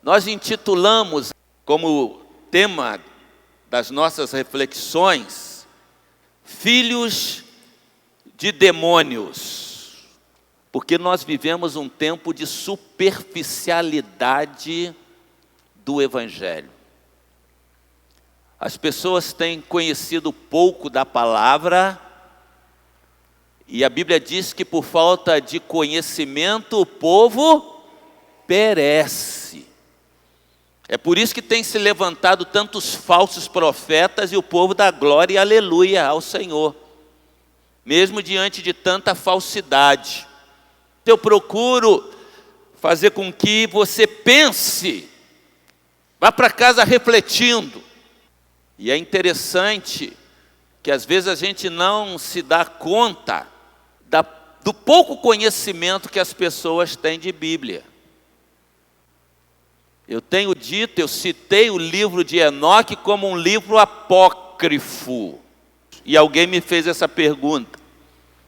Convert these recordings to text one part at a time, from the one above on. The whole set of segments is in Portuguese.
Nós intitulamos como tema das nossas reflexões, Filhos de Demônios, porque nós vivemos um tempo de superficialidade do Evangelho. As pessoas têm conhecido pouco da palavra, e a Bíblia diz que por falta de conhecimento o povo perece. É por isso que tem se levantado tantos falsos profetas e o povo dá glória e aleluia ao Senhor, mesmo diante de tanta falsidade. Eu procuro fazer com que você pense, vá para casa refletindo. E é interessante que às vezes a gente não se dá conta do pouco conhecimento que as pessoas têm de Bíblia. Eu citei o livro de Enoque como um livro apócrifo. E alguém me fez essa pergunta: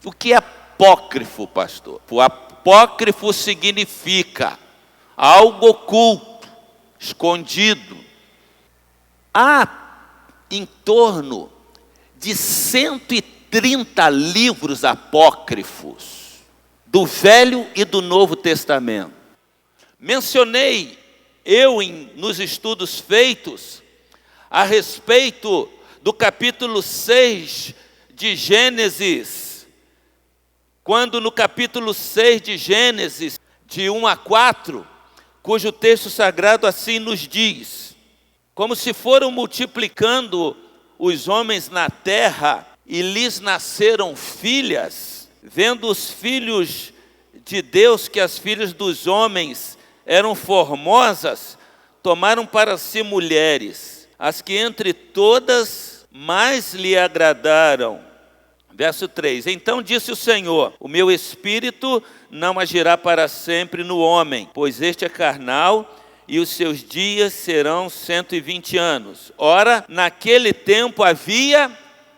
o que é apócrifo, pastor? O apócrifo significa algo oculto, escondido. Há em torno de 130 livros apócrifos do Velho e do Novo Testamento. Mencionei nos estudos feitos a respeito do capítulo 6 de Gênesis, quando no capítulo 6 de Gênesis, de 1 a 4, cujo texto sagrado assim nos diz: como se foram multiplicando os homens na terra e lhes nasceram filhas, vendo os filhos de Deus que as filhas dos homens eram formosas, tomaram para si mulheres, as que entre todas mais lhe agradaram. Verso 3: então disse o Senhor: o meu espírito não agirá para sempre no homem, pois este é carnal, e os seus dias serão 120 anos. Ora, naquele tempo havia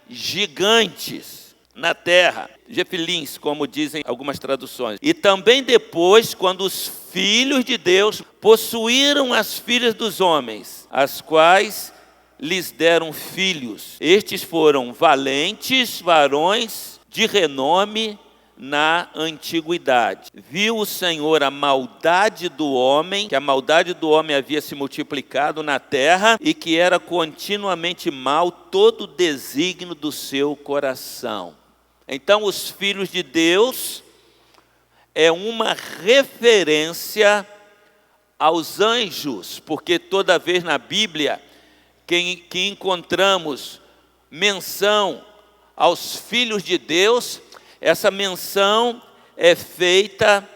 gigantes na terra, gefilins, como dizem algumas traduções. E também depois, quando os filhos de Deus possuíram as filhas dos homens, as quais lhes deram filhos. Estes foram valentes varões de renome na antiguidade. Viu o Senhor a maldade do homem, que a maldade do homem havia se multiplicado na terra e que era continuamente mal todo o desígnio do seu coração. Então, os filhos de Deus é uma referência aos anjos, porque toda vez na Bíblia que encontramos menção aos filhos de Deus, essa menção é feita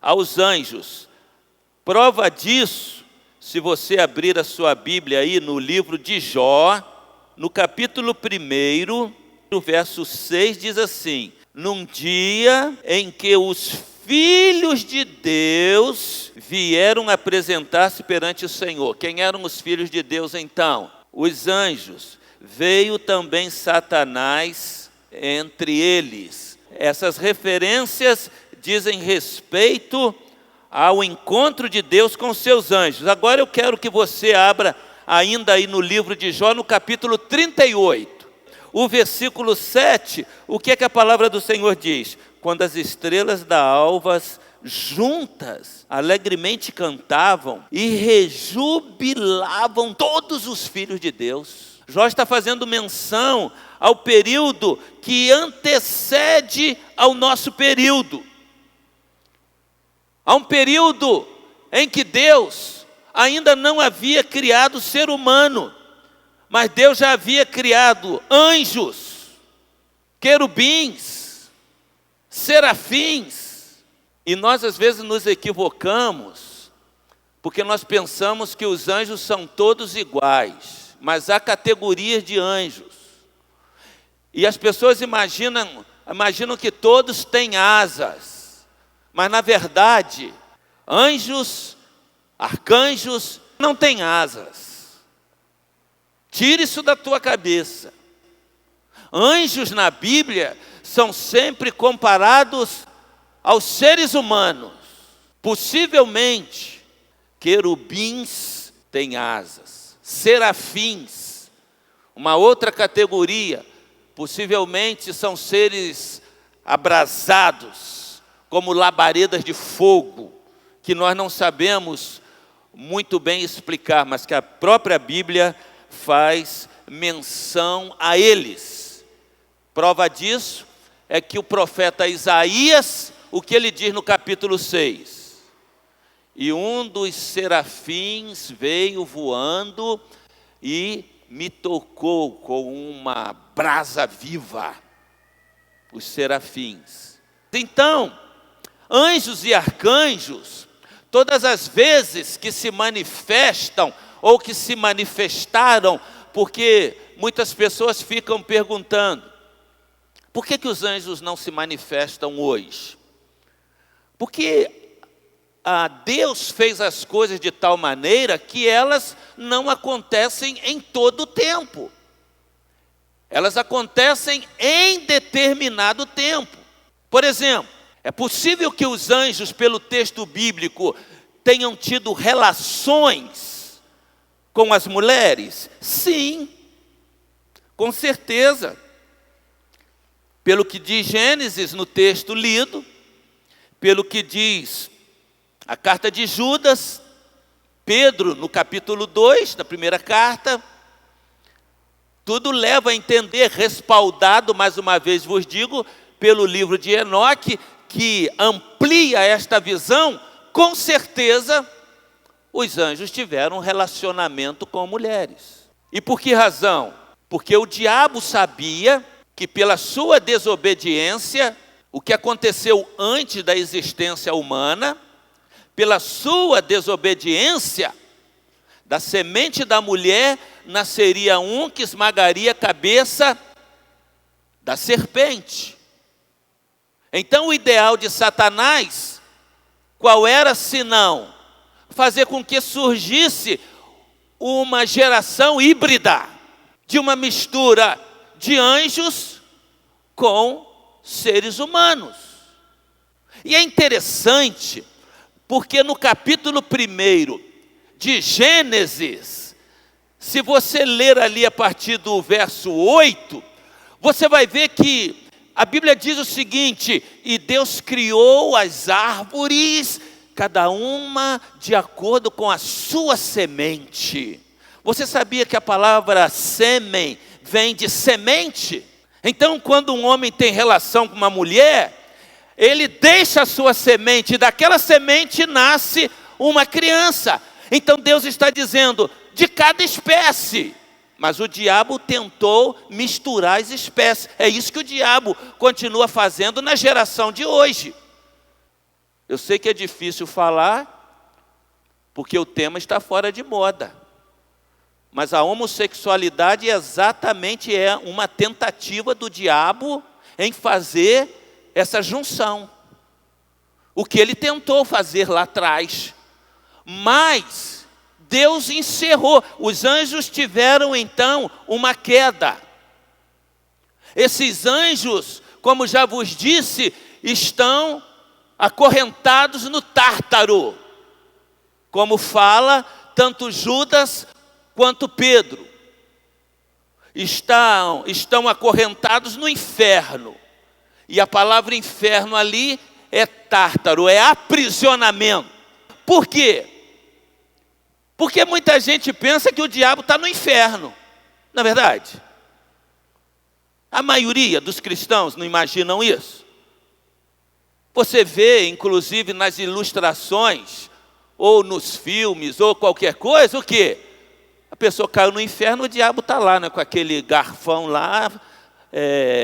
aos anjos. Prova disso, se você abrir a sua Bíblia aí no livro de Jó, no capítulo 1, o verso 6 diz assim: num dia em que os filhos de Deus vieram apresentar-se perante o Senhor. Quem eram os filhos de Deus então? Os anjos. Veio também Satanás entre eles. Essas referências dizem respeito ao encontro de Deus com seus anjos. Agora eu quero que você abra ainda aí no livro de Jó, no capítulo 38. O versículo 7, o que é que a palavra do Senhor diz? Quando as estrelas da alva juntas alegremente cantavam e rejubilavam todos os filhos de Deus. Jó está fazendo menção ao período que antecede ao nosso período. Há um período em que Deus ainda não havia criado o ser humano, mas Deus já havia criado anjos, querubins, serafins. E nós às vezes nos equivocamos, porque nós pensamos que os anjos são todos iguais. Mas há categorias de anjos. E as pessoas imaginam que todos têm asas. Mas na verdade, anjos, arcanjos, não têm asas. Tire isso da tua cabeça. Anjos na Bíblia são sempre comparados aos seres humanos. Possivelmente, Querubins têm asas. Serafins, uma outra categoria, possivelmente são seres abrasados, como labaredas de fogo, que nós não sabemos muito bem explicar, mas que a própria Bíblia faz menção a eles. Prova disso é que o profeta Isaías, o que ele diz no capítulo 6? E um dos serafins veio voando e me tocou com uma brasa viva. Os serafins. Então, anjos e arcanjos, todas as vezes que se manifestam ou que se manifestaram, porque muitas pessoas ficam perguntando, por que os anjos não se manifestam hoje? Porque Deus fez as coisas de tal maneira que elas não acontecem em todo o tempo. Elas acontecem em determinado tempo. Por exemplo, é possível que os anjos, pelo texto bíblico, tenham tido relações com as mulheres? Sim, com certeza. Pelo que diz Gênesis no texto lido, pelo que diz a carta de Judas, Pedro no capítulo 2, da primeira carta, tudo leva a entender, respaldado, mais uma vez vos digo, pelo livro de Enoque, que amplia esta visão. Com certeza, os anjos tiveram um relacionamento com mulheres. E por que razão? Porque o diabo sabia que pela sua desobediência, o que aconteceu antes da existência humana, pela sua desobediência, da semente da mulher nasceria um que esmagaria a cabeça da serpente. Então o ideal de Satanás, qual era senão fazer com que surgisse uma geração híbrida, de uma mistura de anjos com seres humanos. E é interessante, porque no capítulo 1 de Gênesis, se você ler ali a partir do verso 8, você vai ver que a Bíblia diz o seguinte: e Deus criou as árvores, cada uma de acordo com a sua semente. Você sabia que a palavra sêmen vem de semente? Então, quando um homem tem relação com uma mulher, ele deixa a sua semente, e daquela semente nasce uma criança. Então Deus está dizendo, de cada espécie. Mas o diabo tentou misturar as espécies. É isso que o diabo continua fazendo na geração de hoje. Eu sei que é difícil falar, porque o tema está fora de moda. Mas a homossexualidade exatamente é uma tentativa do diabo em fazer essa junção. O que ele tentou fazer lá atrás. Mas Deus encerrou. Os anjos tiveram então uma queda. Esses anjos, como já vos disse, estão acorrentados no Tártaro. Como fala tanto Judas quanto Pedro. Estão acorrentados no inferno. E a palavra inferno ali é Tártaro, é aprisionamento. Por quê? Porque muita gente pensa que o diabo está no inferno. Não é verdade? A maioria dos cristãos não imaginam isso. Você vê, inclusive, nas ilustrações, ou nos filmes, ou qualquer coisa, o quê? A pessoa caiu no inferno, o diabo está lá, né, com aquele garfão lá,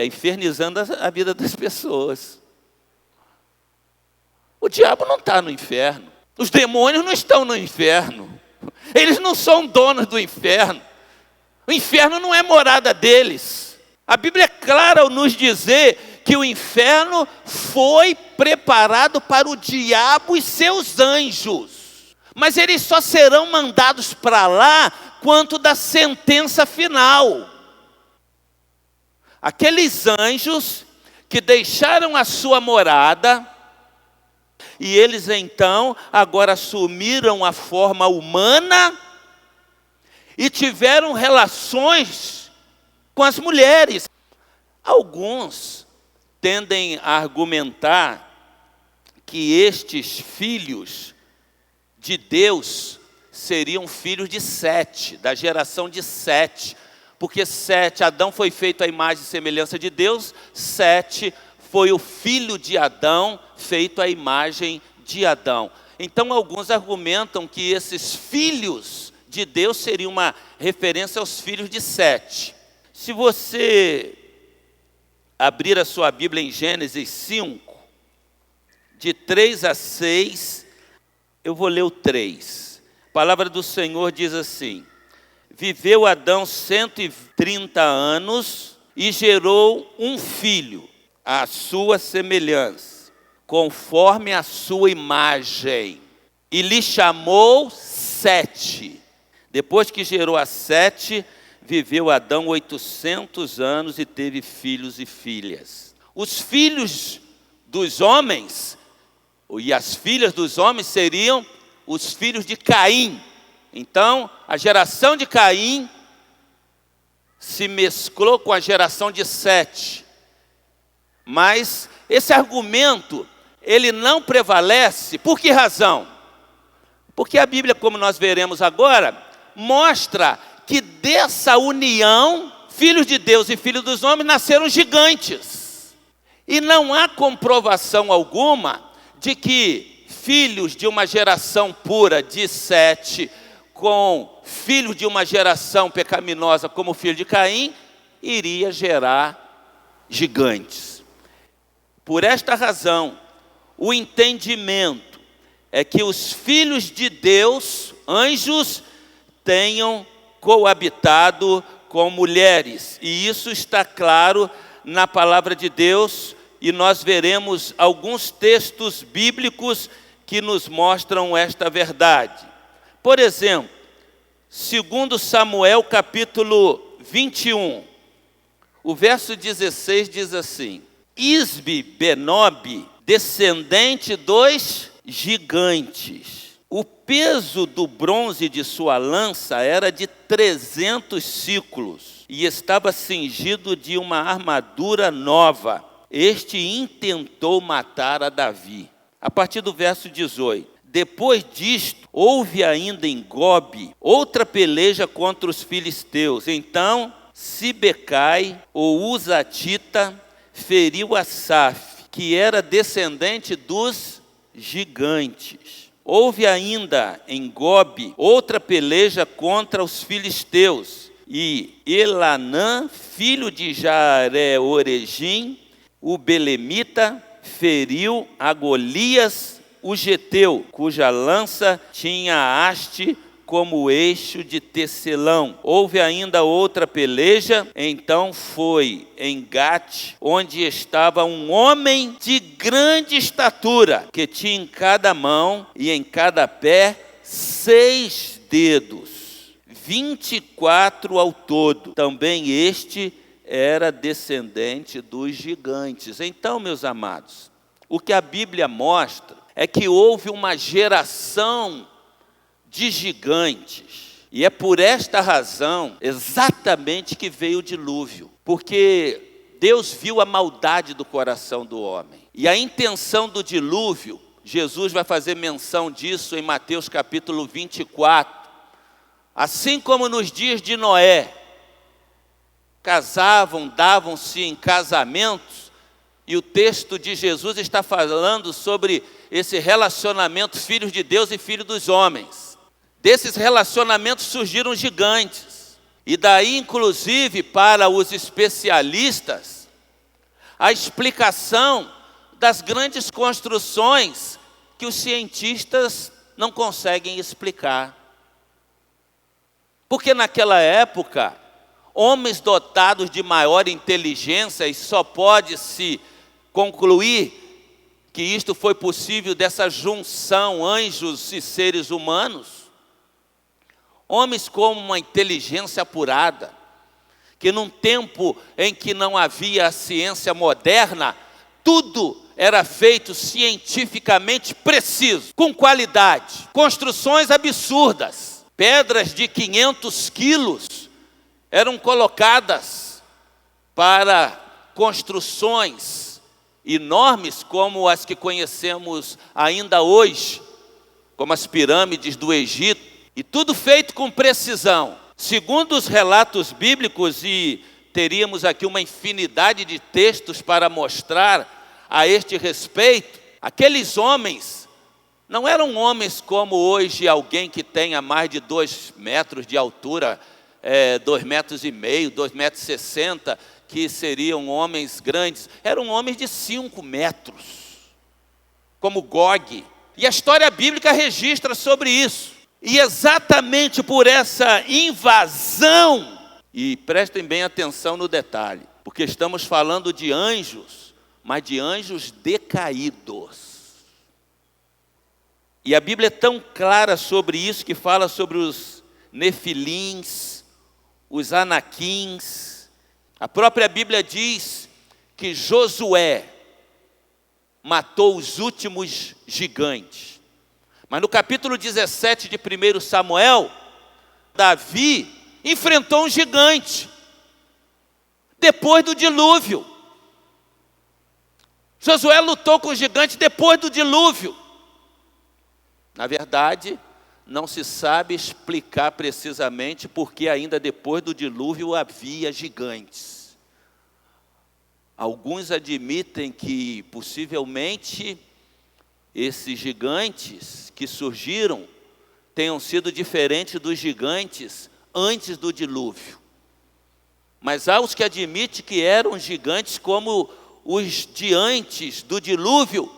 infernizando a vida das pessoas. O diabo não está no inferno. Os demônios não estão no inferno. Eles não são donos do inferno. O inferno não é morada deles. A Bíblia é clara ao nos dizer que o inferno foi preparado para o diabo e seus anjos. Mas eles só serão mandados para lá quanto da sentença final. Aqueles anjos que deixaram a sua morada e eles então agora assumiram a forma humana e tiveram relações com as mulheres. Alguns tendem a argumentar que estes filhos de Deus seriam filhos de Sete, da geração de Sete, porque Adão foi feito à imagem e semelhança de Deus, Sete foi o filho de Adão, feito à imagem de Adão. Então alguns argumentam que esses filhos de Deus seriam uma referência aos filhos de Sete. Se você abrir a sua Bíblia em Gênesis 5, de 3 a 6, eu vou ler o 3. A palavra do Senhor diz assim: viveu Adão 130 anos e gerou um filho, à sua semelhança, conforme a sua imagem, e lhe chamou Sete. Depois que gerou a Sete, viveu Adão 800 anos e teve filhos e filhas. Os filhos dos homens e as filhas dos homens seriam os filhos de Caim. Então, a geração de Caim se mesclou com a geração de Sete. Mas esse argumento, ele não prevalece. Por que razão? Porque a Bíblia, como nós veremos agora, mostra que dessa união, filhos de Deus e filhos dos homens nasceram gigantes. E não há comprovação alguma de que filhos de uma geração pura de Sete, com filhos de uma geração pecaminosa como o filho de Caim, iria gerar gigantes. Por esta razão, o entendimento é que os filhos de Deus, anjos, tenham coabitado com mulheres. E isso está claro na palavra de Deus, e nós veremos alguns textos bíblicos que nos mostram esta verdade. Por exemplo, 2 Samuel capítulo 21, o verso 16 diz assim: Isbi-Benob, descendente dos gigantes. O peso do bronze de sua lança era de 300 ciclos e estava cingido de uma armadura nova. Este intentou matar a Davi. A partir do verso 18. Depois disto, houve ainda em Gobe outra peleja contra os filisteus. Então, Sibecai, o Uzatita, feriu Asaf, que era descendente dos gigantes. Houve ainda em Gobe outra peleja contra os filisteus. E Elanã, filho de Jaare-Oregim, o belemita, feriu a Golias, o geteu, cuja lança tinha haste como eixo de tecelão. Houve ainda outra peleja, então foi em Gate, onde estava um homem de grande estatura, que tinha em cada mão e em cada pé 6 dedos, 24 ao todo. Também este era descendente dos gigantes. Então, meus amados, o que a Bíblia mostra é que houve uma geração de gigantes. E é por esta razão, exatamente, que veio o dilúvio. Porque Deus viu a maldade do coração do homem. E a intenção do dilúvio, Jesus vai fazer menção disso em Mateus capítulo 24. Assim como nos dias de Noé, casavam, davam-se em casamentos, e o texto de Jesus está falando sobre esse relacionamento filhos de Deus e filhos dos homens. Desses relacionamentos surgiram gigantes. E daí, inclusive, para os especialistas, a explicação das grandes construções que os cientistas não conseguem explicar. Porque naquela época, homens dotados de maior inteligência, e só pode-se concluir que isto foi possível dessa junção anjos e seres humanos, homens com uma inteligência apurada, que num tempo em que não havia a ciência moderna, tudo era feito cientificamente preciso, com qualidade, construções absurdas. Pedras de 500 quilos eram colocadas para construções enormes como as que conhecemos ainda hoje, como as pirâmides do Egito, e tudo feito com precisão. Segundo os relatos bíblicos, e teríamos aqui uma infinidade de textos para mostrar a este respeito, aqueles homens não eram homens como hoje alguém que tenha mais de 2 metros de altura, 2,5 metros, 2,60 metros, que seriam homens grandes. Eram homens de 5 metros, como Gog. E a história bíblica registra sobre isso. E exatamente por essa invasão, e prestem bem atenção no detalhe, porque estamos falando de anjos, mas de anjos decaídos. E a Bíblia é tão clara sobre isso, que fala sobre os nefilins, os anaquins. A própria Bíblia diz que Josué matou os últimos gigantes. Mas no capítulo 17 de 1 Samuel, Davi enfrentou um gigante, depois do dilúvio. Josué lutou com o gigante depois do dilúvio. Na verdade, não se sabe explicar precisamente porque ainda depois do dilúvio havia gigantes. Alguns admitem que possivelmente esses gigantes que surgiram tenham sido diferentes dos gigantes antes do dilúvio. Mas há os que admitem que eram gigantes como os de antes do dilúvio,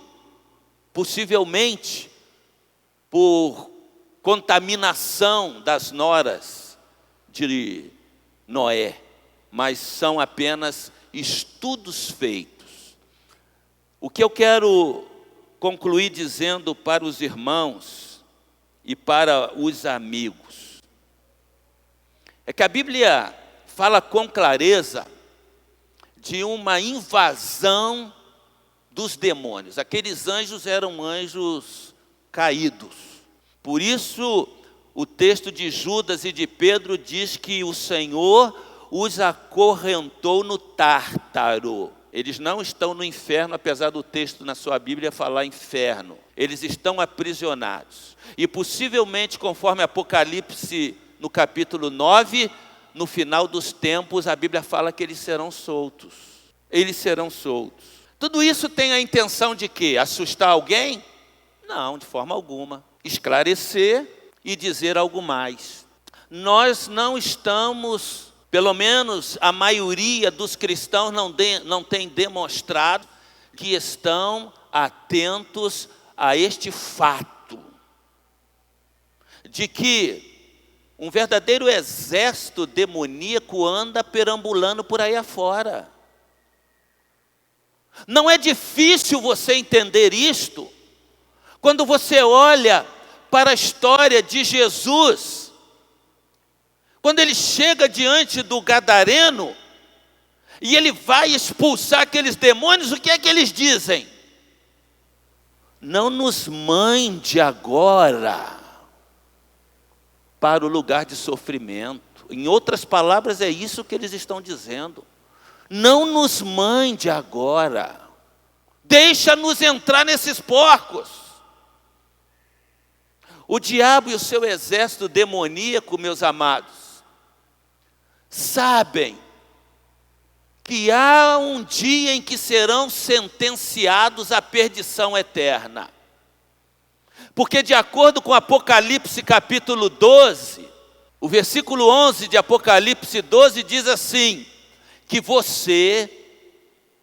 possivelmente por contaminação das noras de Noé, mas são apenas estudos feitos. O que eu quero concluir dizendo para os irmãos e para os amigos é que a Bíblia fala com clareza de uma invasão dos demônios. Aqueles anjos eram anjos caídos. Por isso, o texto de Judas e de Pedro diz que o Senhor os acorrentou no Tártaro. Eles não estão no inferno, apesar do texto na sua Bíblia falar inferno. Eles estão aprisionados. E possivelmente, conforme Apocalipse, no capítulo 9, no final dos tempos, a Bíblia fala que eles serão soltos. Eles serão soltos. Tudo isso tem a intenção de quê? Assustar alguém? Não, de forma alguma. Esclarecer e dizer algo mais. Nós não estamos, pelo menos a maioria dos cristãos não tem demonstrado que estão atentos a este fato, de que um verdadeiro exército demoníaco anda perambulando por aí afora. Não é difícil você entender isto quando você olha para a história de Jesus. Quando ele chega diante do gadareno e ele vai expulsar aqueles demônios, o que é que eles dizem? Não nos mande agora para o lugar de sofrimento. Em outras palavras, é isso que eles estão dizendo. Não nos mande agora. Deixa-nos entrar nesses porcos. O diabo e o seu exército demoníaco, meus amados, sabem que há um dia em que serão sentenciados à perdição eterna. Porque de acordo com Apocalipse capítulo 12, o versículo 11 de Apocalipse 12 diz assim, que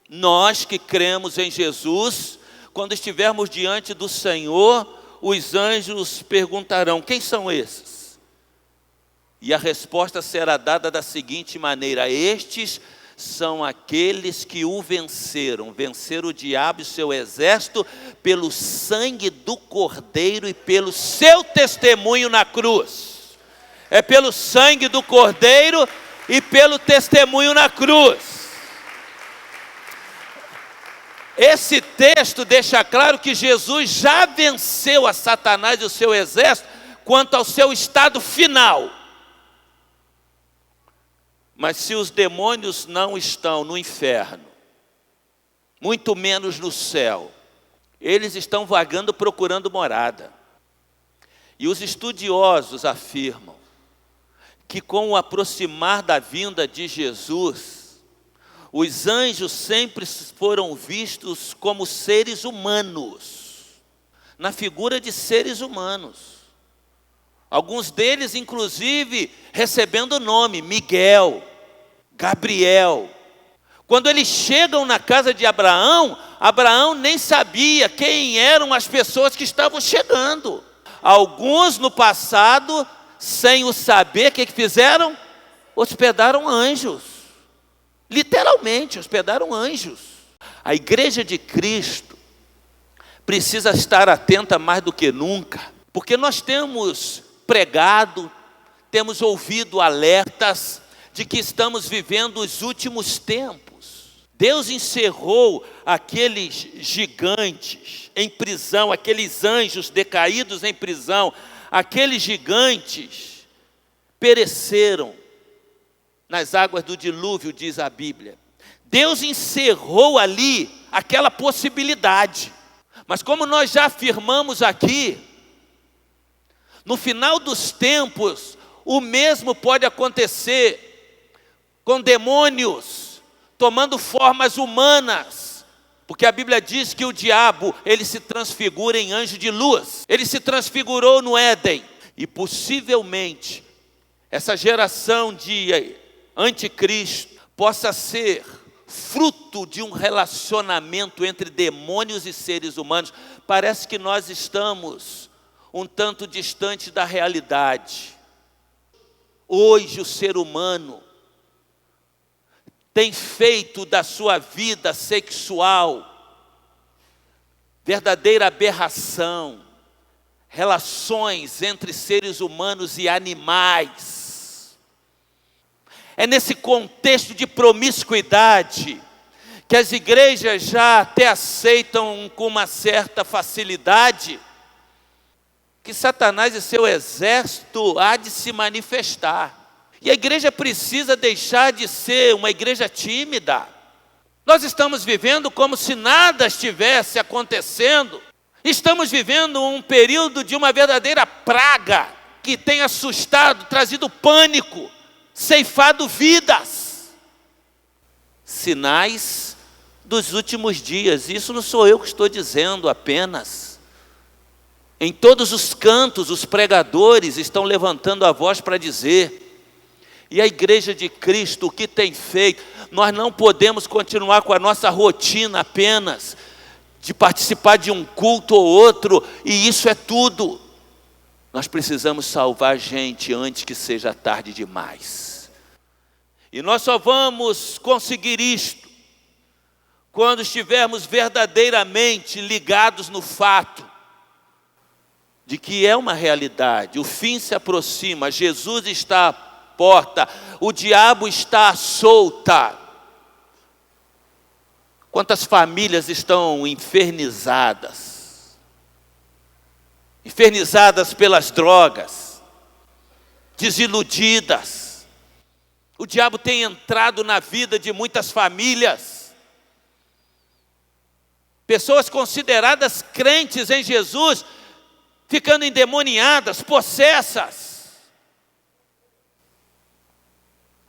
nós que cremos em Jesus, quando estivermos diante do Senhor, os anjos perguntarão, quem são esses? E a resposta será dada da seguinte maneira, estes são aqueles que o venceram o diabo e seu exército pelo sangue do Cordeiro e pelo seu testemunho na cruz. É pelo sangue do Cordeiro e pelo testemunho na cruz. Esse texto deixa claro que Jesus já venceu a Satanás e o seu exército quanto ao seu estado final. Mas se os demônios não estão no inferno, muito menos no céu, eles estão vagando procurando morada. E os estudiosos afirmam que com o aproximar da vinda de Jesus, os anjos sempre foram vistos como seres humanos, na figura de seres humanos. Alguns deles, inclusive, recebendo o nome Miguel, Gabriel. Quando eles chegam na casa de Abraão, Abraão nem sabia quem eram as pessoas que estavam chegando. Alguns no passado, sem o saber, o que fizeram? Hospedaram anjos. Literalmente, hospedaram anjos. A igreja de Cristo precisa estar atenta mais do que nunca, porque nós temos pregado, temos ouvido alertas de que estamos vivendo os últimos tempos. Deus encerrou aqueles gigantes em prisão, aqueles anjos decaídos em prisão, aqueles gigantes pereceram nas águas do dilúvio, diz a Bíblia. Deus encerrou ali aquela possibilidade. Mas como nós já afirmamos aqui, no final dos tempos, o mesmo pode acontecer com demônios tomando formas humanas, porque a Bíblia diz que o diabo, ele se transfigura em anjo de luz. Ele se transfigurou no Éden, e possivelmente essa geração de anticristo possa ser fruto de um relacionamento entre demônios e seres humanos. Parece que nós estamos um tanto distante da realidade. Hoje o ser humano tem feito da sua vida sexual verdadeira aberração, relações entre seres humanos e animais. É nesse contexto de promiscuidade que as igrejas já até aceitam com uma certa facilidade que Satanás e seu exército há de se manifestar. E a igreja precisa deixar de ser uma igreja tímida. Nós estamos vivendo como se nada estivesse acontecendo. Estamos vivendo um período de uma verdadeira praga que tem assustado, trazido pânico, ceifado vidas. Sinais dos últimos dias. Isso não sou eu que estou dizendo apenas. Em todos os cantos, os pregadores estão levantando a voz para dizer. E a igreja de Cristo, o que tem feito? Nós não podemos continuar com a nossa rotina apenas de participar de um culto ou outro, e isso é tudo. Nós precisamos salvar gente antes que seja tarde demais. E nós só vamos conseguir isto quando estivermos verdadeiramente ligados no fato de que é uma realidade. O fim se aproxima, Jesus está à porta, o diabo está à solta. Quantas famílias estão infernizadas? Infernizadas pelas drogas, desiludidas. O diabo tem entrado na vida de muitas famílias. Pessoas consideradas crentes em Jesus, ficando endemoniadas, possessas.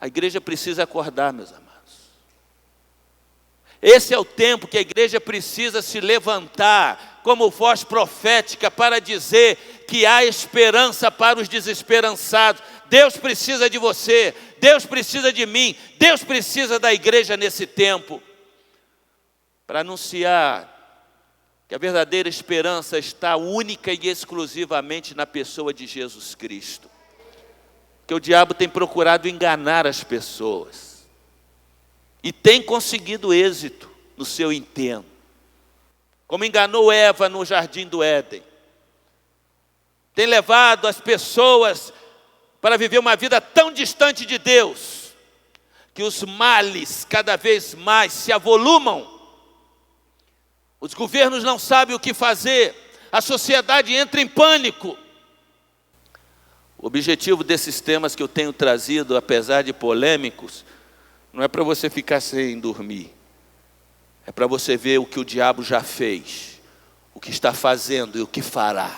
A igreja precisa acordar, meus amados. Esse é o tempo que a igreja precisa se levantar como voz profética para dizer que há esperança para os desesperançados. Deus precisa de você, Deus precisa de mim, Deus precisa da igreja nesse tempo para anunciar que a verdadeira esperança está única e exclusivamente na pessoa de Jesus Cristo. Que o diabo tem procurado enganar as pessoas e tem conseguido êxito no seu intento, como enganou Eva no jardim do Éden. Tem levado as pessoas para viver uma vida tão distante de Deus que os males cada vez mais se avolumam Os governos não sabem o que fazer, a sociedade entra em pânico. O objetivo desses temas que eu tenho trazido, apesar de polêmicos, não é para você ficar sem dormir. É para você ver o que o diabo já fez, o que está fazendo e o que fará.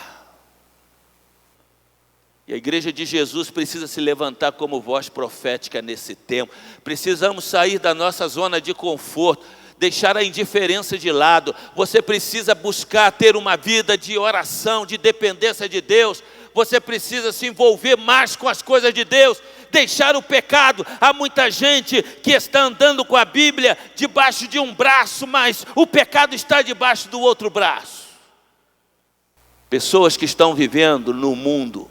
E a igreja de Jesus precisa se levantar como voz profética nesse tempo. Precisamos sair da nossa zona de conforto, deixar a indiferença de lado. Você precisa buscar ter uma vida de oração, de dependência de Deus. Você precisa se envolver mais com as coisas de Deus, deixar o pecado. Há muita gente que está andando com a Bíblia debaixo de um braço, mas o pecado está debaixo do outro braço. Pessoas que estão vivendo no mundo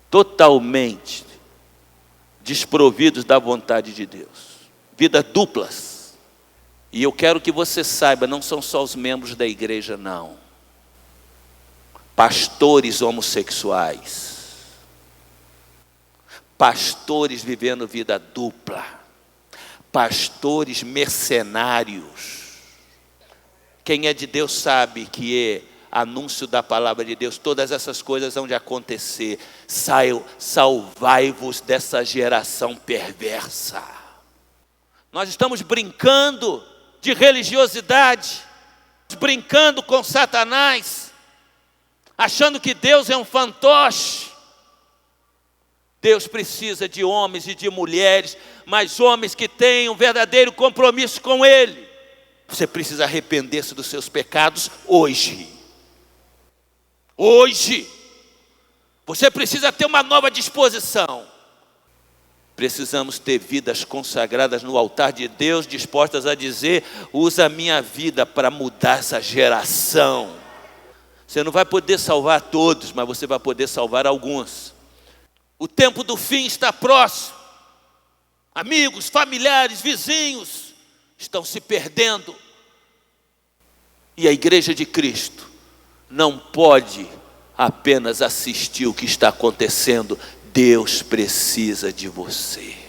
totalmente desprovidos da vontade de Deus. Vidas duplas. E eu quero que você saiba, não são só os membros da igreja, não. Pastores homossexuais. Pastores vivendo vida dupla. Pastores mercenários. Quem é de Deus sabe que anúncio da palavra de Deus, todas essas coisas vão de acontecer. Salvai-vos dessa geração perversa. Nós estamos brincando de religiosidade, brincando com Satanás, achando que Deus é um fantoche. Deus precisa de homens e de mulheres, mas homens que tenham um verdadeiro compromisso com Ele. Você precisa arrepender-se dos seus pecados hoje. Hoje. Você precisa ter uma nova disposição. Precisamos ter vidas consagradas no altar de Deus, dispostas a dizer: usa a minha vida para mudar essa geração. Você não vai poder salvar todos, mas você vai poder salvar alguns. O tempo do fim está próximo. Amigos, familiares, vizinhos estão se perdendo. E a igreja de Cristo não pode apenas assistir o que está acontecendo. Deus precisa de você.